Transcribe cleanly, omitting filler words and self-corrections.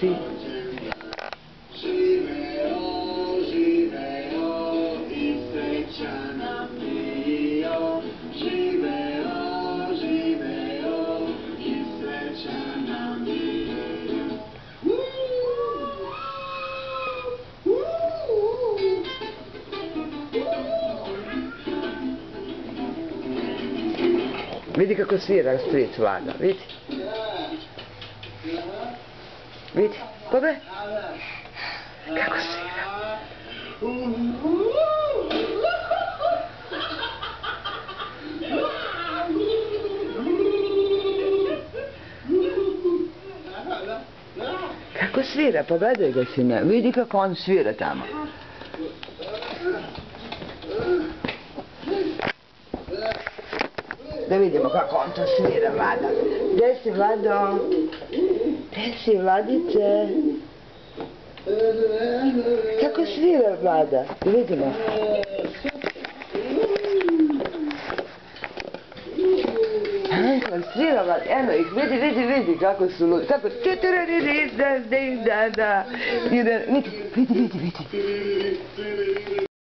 ti. Vidi kako svira stric Vlada, vidi. Vidi, pogledaj. Kako svira. Kako svira, pogledaj ga sine, vidi kako on svira tamo. Da vidimo kako on to svira, Vlada. Gdje si, Vlado? Gdje si, Vladice? Kako svira, Vlada? Da vidimo. Svira, Vlada. Eno ih, vidi kako su ludi. Kako... Vidi.